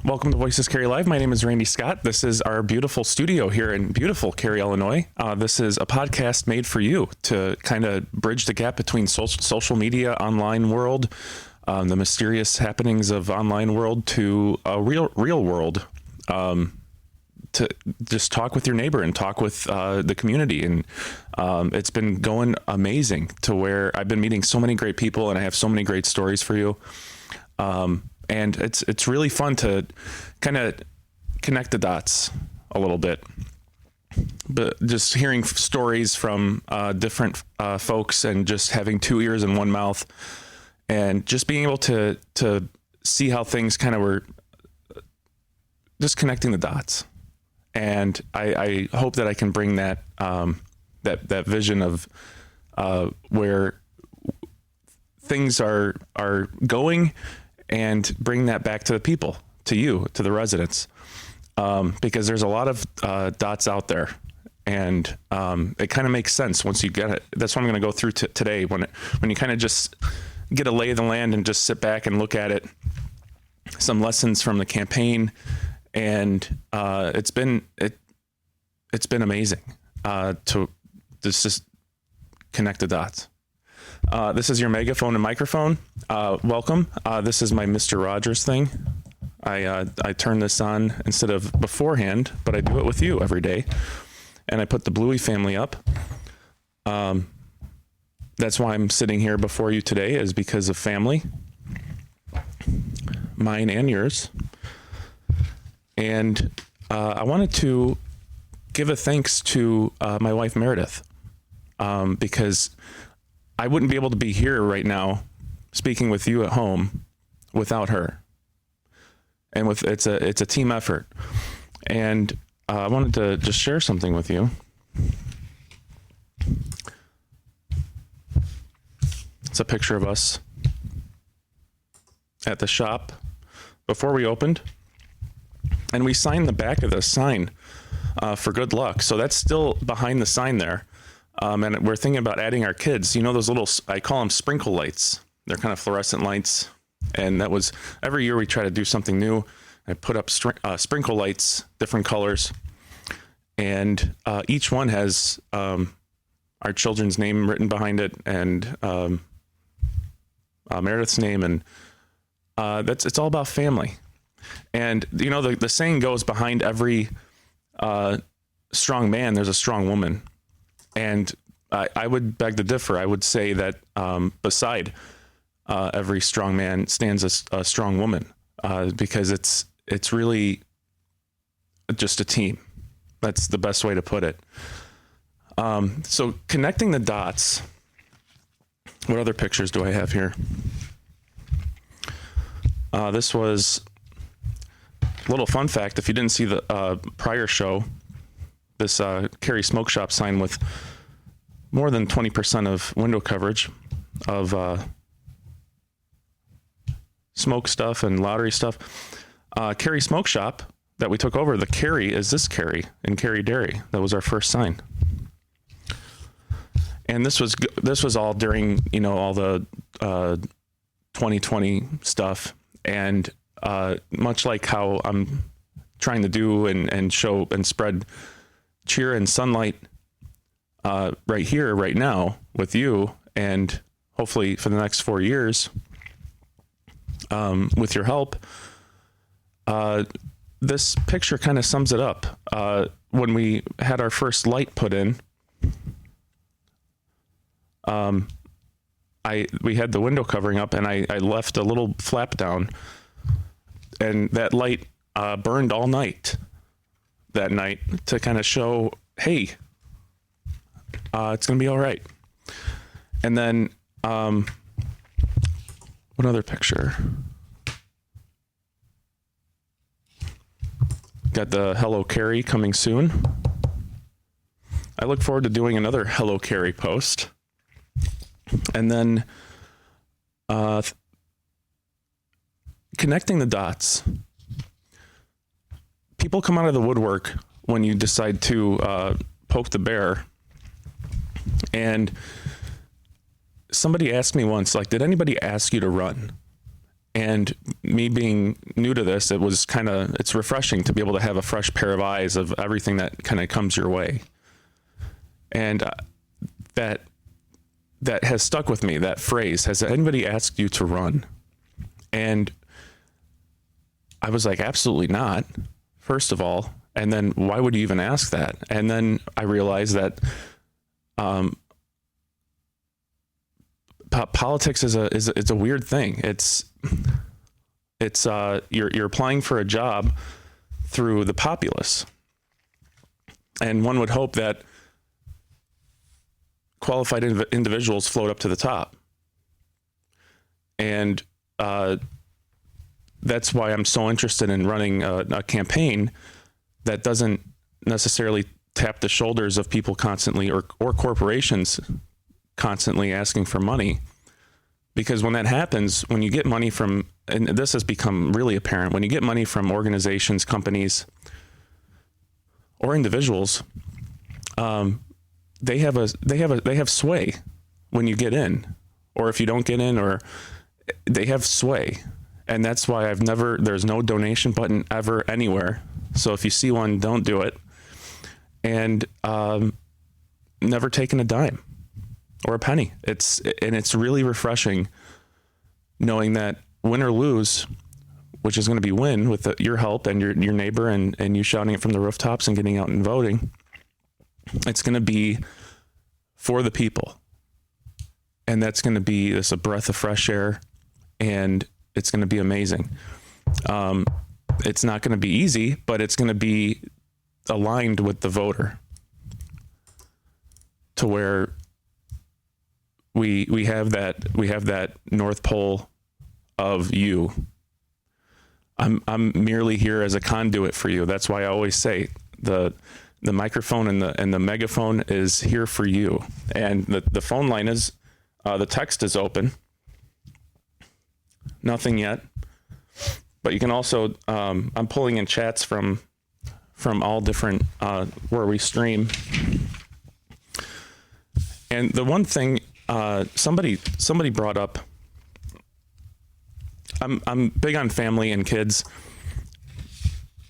Welcome to Voices Cary Live. My name is Randy Scott. This is our beautiful studio here in beautiful Cary, Illinois. This is a podcast made for you to kind of bridge the gap between social media, online world, the mysterious happenings of online world to a real world. To just talk with your neighbor and talk with the community. And it's been going amazing to where I've been meeting so many great people and I have so many great stories for you. And it's really fun to kind of connect the dots a little bit, but just hearing stories from different folks and just having two ears and one mouth and just being able to see how things kind of were just connecting the dots. And I hope that I can bring that that vision of where things are going and bring that back to the people, to you, to the residents, because there's a lot of dots out there, and it kind of makes sense once you get it. That's what I'm going to go through today. When you kind of just get a lay of the land and just sit back and look at it, some lessons from the campaign, and it's been amazing to just connect the dots. This is your megaphone and microphone. Welcome. This is my Mr. Rogers thing. I turn this on instead of beforehand, but I do it with you every day. And I put the Bluey family up. That's why I'm sitting here before you today, is because of family. Mine and yours. And I wanted to give a thanks to my wife, Meredith, because I wouldn't be able to be here right now speaking with you at home without her. And it's a team effort. And I wanted to just share something with you. It's a picture of us at the shop before we opened. And we signed the back of the sign for good luck. So that's still behind the sign there. And we're thinking about adding our kids, you know, those little, I call them sprinkle lights. They're kind of fluorescent lights. And that was, every year we try to do something new. I put up sprinkle lights, different colors. And each one has our children's name written behind it, and Meredith's name. And it's all about family. And, you know, the saying goes, behind every strong man, there's a strong woman. And I would beg to differ. I would say that beside every strong man stands a strong woman, because it's really just a team. That's the best way to put it. So connecting the dots. What other pictures do I have here? This was a little fun fact. If you didn't see the prior show, this Cary Smoke Shop sign with more than 20% of window coverage of smoke stuff and lottery stuff. Cary Smoke Shop that we took over, the Cary is this Cary in Cary Dairy. That was our first sign. And this was all during, you know, all the 2020 stuff. And much like how I'm trying to do and show and spread cheer and sunlight right here, right now with you, and hopefully for the next 4 years with your help. This picture kind of sums it up. When we had our first light put in, we had the window covering up, and I left a little flap down, and that light burned all night that night to kind of show, hey, it's going to be all right. And then, what other picture? Got the Hello Cary coming soon. I look forward to doing another Hello Cary post. And then connecting the dots. People come out of the woodwork when you decide to poke the bear. And somebody asked me once, like, did anybody ask you to run? And me being new to this, it's refreshing to be able to have a fresh pair of eyes of everything that kind of comes your way. And that has stuck with me, that phrase, has anybody asked you to run? And I was like, absolutely not, first of all. And then why would you even ask that? And then I realized that politics is a weird thing. You're applying for a job through the populace, and one would hope that qualified individuals float up to the top. And that's why I'm so interested in running a campaign that doesn't necessarily tap the shoulders of people constantly, or corporations constantly asking for money. Because when that happens, when you get money from, and this has become really apparent, when you get money from organizations, companies, or individuals, they have sway when you get in, or if you don't get in, or they have sway. And that's why there's no donation button ever anywhere. So if you see one, don't do it. And never taken a dime or a penny. It's really refreshing knowing that win or lose, which is going to be win with your help and your neighbor and you shouting it from the rooftops and getting out and voting, it's going to be for the people. And that's going to be a breath of fresh air, and it's going to be amazing. It's not going to be easy, but it's going to be aligned with the voter to where we have that North Pole of you. I'm merely here as a conduit for you. That's why I always say the microphone and the megaphone is here for you. And the phone line is, the text is open. Nothing yet, but you can also, I'm pulling in chats from all different, where we stream. And the one thing, somebody brought up, I'm big on family and kids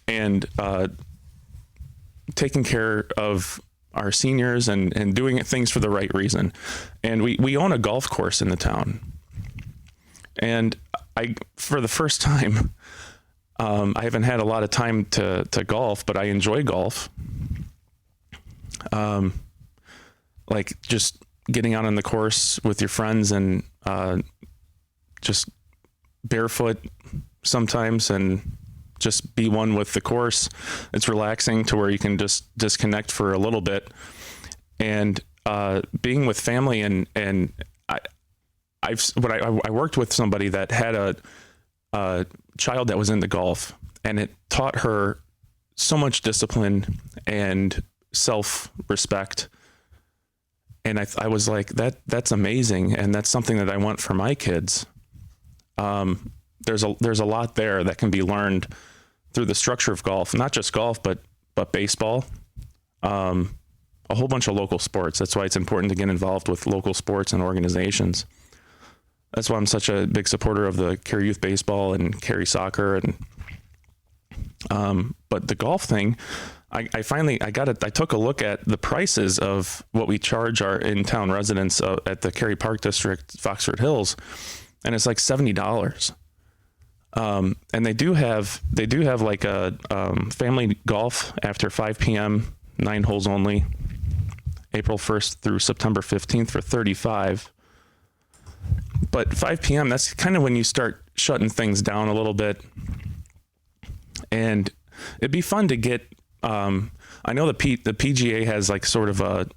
and, taking care of our seniors and doing things for the right reason. And we own a golf course in the town. And for the first time, I haven't had a lot of time to golf, but I enjoy golf. Like just getting out on the course with your friends and just barefoot sometimes and just be one with the course. It's relaxing to where you can just disconnect for a little bit. And being with family and I worked with somebody that had a child that was into golf, and it taught her so much discipline and self-respect. And I was like, that's amazing. And that's something that I want for my kids. There's a lot there that can be learned through the structure of golf, not just golf, but baseball, a whole bunch of local sports. That's why it's important to get involved with local sports and organizations. That's why I'm such a big supporter of the Cary Youth Baseball and Cary Soccer. And, but the golf thing, I took a look at the prices of what we charge our in-town residents at the Cary Park District, Foxford Hills. And it's like $70. And they do have like a, family golf after 5 PM, 9 holes only, April 1st through September 15th for $35. But 5 PM, that's kind of when you start shutting things down a little bit. And it'd be fun to get, I know the PGA has like sort of a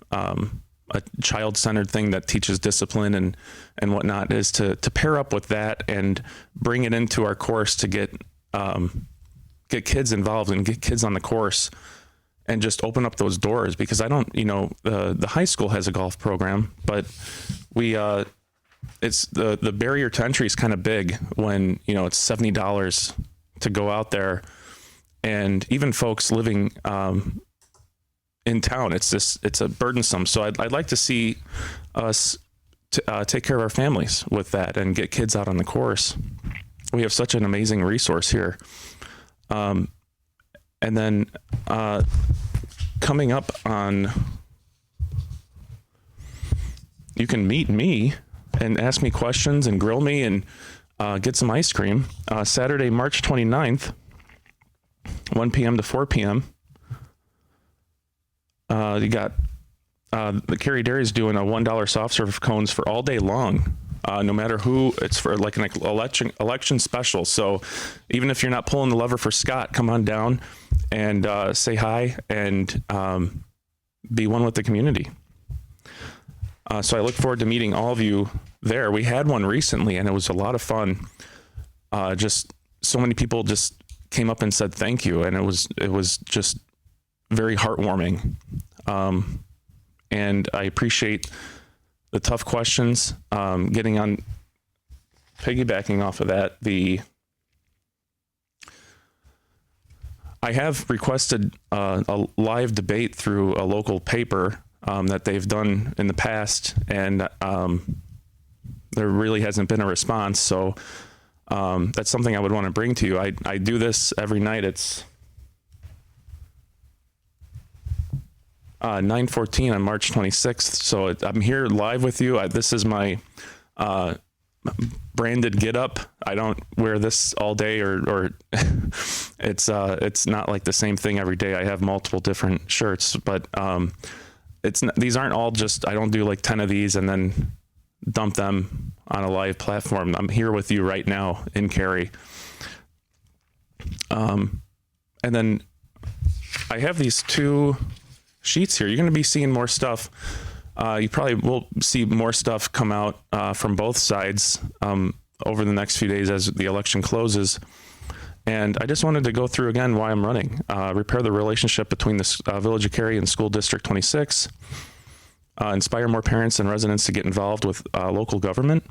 child-centered thing that teaches discipline and whatnot, is to pair up with that and bring it into our course to get kids involved and get kids on the course and just open up those doors. Because I don't, the high school has a golf program, but it's the barrier to entry is kind of big when, it's $70 to go out there. And even folks living, in town, it's a burdensome. So I'd like to see us take care of our families with that and get kids out on the course. we have such an amazing resource here. And then coming up on, you can meet me and ask me questions and grill me and get some ice cream. Saturday, March 29th, 1 p.m. to 4 p.m. You got the Cary Dairy is doing a $1 soft serve cones for all day long. No matter who, it's for like an election special. So even if you're not pulling the lever for Scott, come on down and say hi and be one with the community. So I look forward to meeting all of you there. We had one recently and it was a lot of fun. Just so many people just came up and said thank you, and it was just very heartwarming. And I appreciate the tough questions. Piggybacking off of that, I have requested a live debate through a local paper that they've done in the past, and there really hasn't been a response. So that's something I would want to bring to you. I do this every night. It's 9:14 on March 26th. So I'm here live with you. This is my branded get up. I don't wear this all day or it's not like the same thing every day. I have multiple different shirts, but these aren't all just, I don't do like 10 of these and then dump them on a live platform. I'm here with you right now in Cary. And then I have these two sheets here. You're going to be seeing more stuff. You probably will see more stuff come out from both sides over the next few days as the election closes. And I just wanted to go through again why I'm running. Repair the relationship between the Village of Cary and School District 26. Inspire more parents and residents to get involved with local government.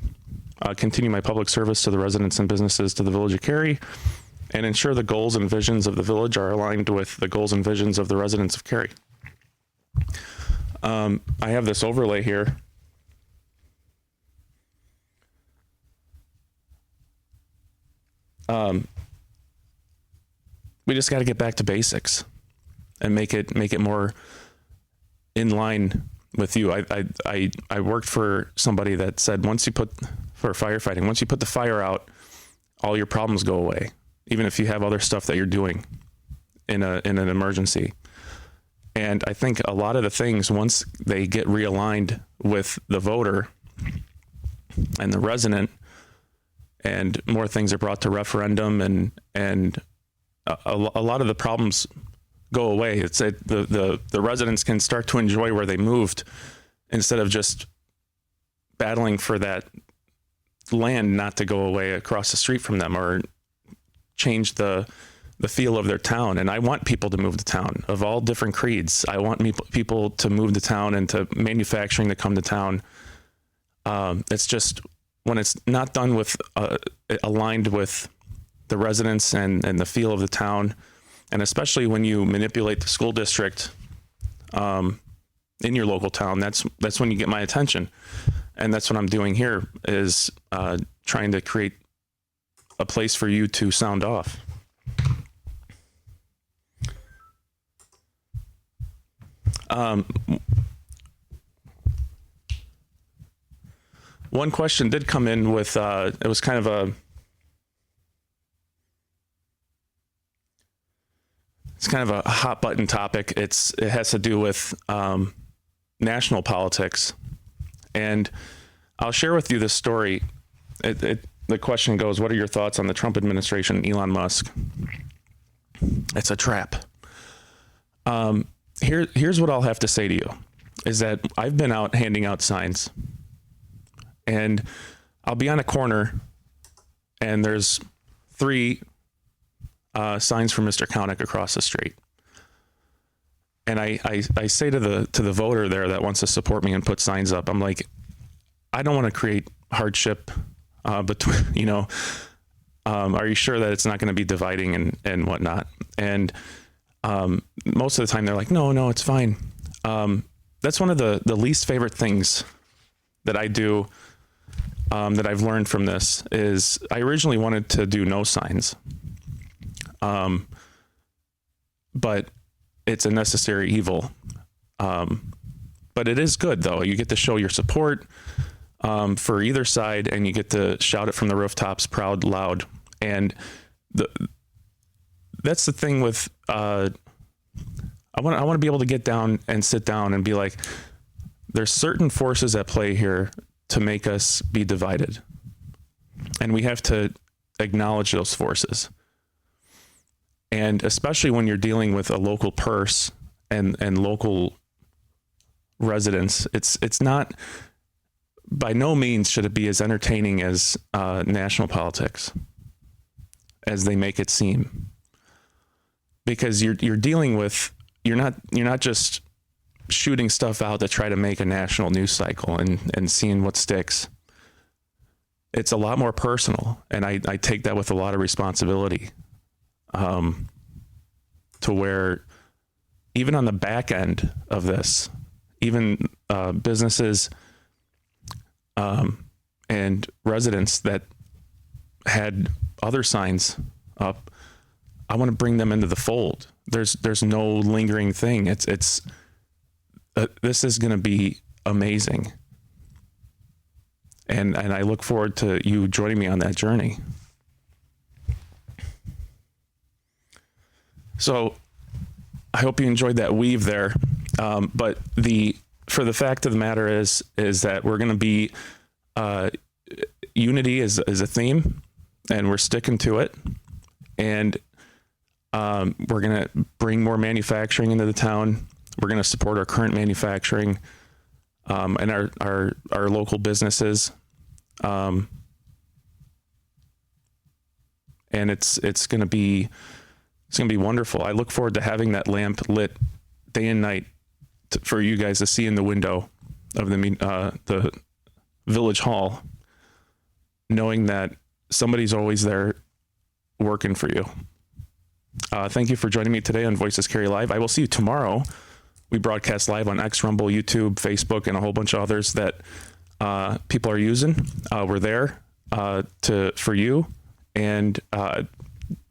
Continue my public service to the residents and businesses to the Village of Cary. And ensure the goals and visions of the village are aligned with the goals and visions of the residents of Cary. I have this overlay here. We just got to get back to basics and make it more in line with you. I worked for somebody that said for firefighting, once you put the fire out, all your problems go away, even if you have other stuff that you're doing in an emergency. And I think a lot of the things, once they get realigned with the voter and the resident, and more things are brought to referendum, and a lot of the problems go away. The residents can start to enjoy where they moved instead of just battling for that land not to go away across the street from them or change the feel of their town. And I want people to move to town of all different creeds. I want people to move to town and to manufacturing to come to town. It's just when it's not done with aligned with the residents and the feel of the town, and especially when you manipulate the school district in your local town, that's when you get my attention. And that's what I'm doing here, is trying to create a place for you to sound off. One question did come in with, it was kind of a hot button topic. It has to do with national politics. And I'll share with you this story. The question goes, what are your thoughts on the Trump administration and Elon Musk? It's a trap. Here's what I'll have to say to you, is that I've been out handing out signs, and I'll be on a corner and there's 3 signs from Mr. Koenig across the street. And I say to the voter there that wants to support me and put signs up, I'm like, I don't want to create hardship between, are you sure that it's not going to be dividing and whatnot? And most of the time they're like, no, it's fine. That's one of the least favorite things that I do that I've learned from this is I originally wanted to do no signs. But it's a necessary evil. But it is good, though. You get to show your support for either side, and you get to shout it from the rooftops, proud, loud. And that's the thing with, I want to be able to get down and sit down and be like, there's certain forces at play here to make us be divided. And we have to acknowledge those forces. And especially when you're dealing with a local purse and local residents, it's not, by no means should it be as entertaining as national politics as they make it seem. Because you're dealing with, you're not just shooting stuff out to try to make a national news cycle and seeing what sticks. It's a lot more personal, and I take that with a lot of responsibility. To where even on the back end of this, even businesses and residents that had other signs up, I want to bring them into the fold. There's no lingering thing. It's this is going to be amazing. And I look forward to you joining me on that journey. So I hope you enjoyed that weave there. But for the fact of the matter is that we're going to be, unity is a theme, and we're sticking to it. And we're going to bring more manufacturing into the town. We're going to support our current manufacturing and our local businesses. And it's going to be wonderful. I look forward to having that lamp lit day and night for you guys to see in the window of the village hall, knowing that somebody's always there working for you. Thank you for joining me today on Voices Cary Live. I will see you tomorrow. We broadcast live on X, Rumble, YouTube, Facebook, and a whole bunch of others that people are using. We're there for you. And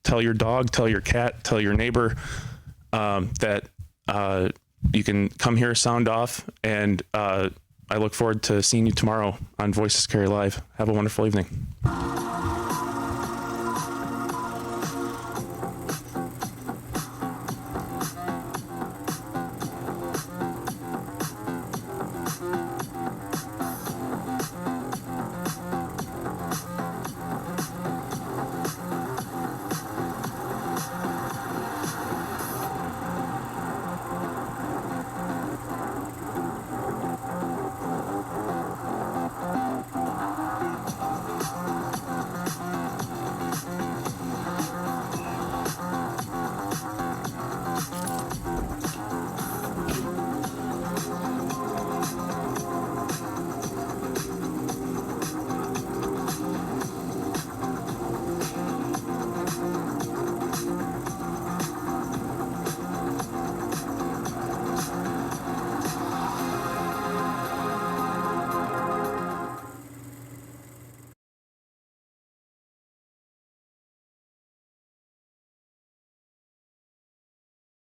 tell your dog, tell your cat, tell your neighbor that you can come here, sound off, and I look forward to seeing you tomorrow on Voices Cary Live. Have a wonderful evening.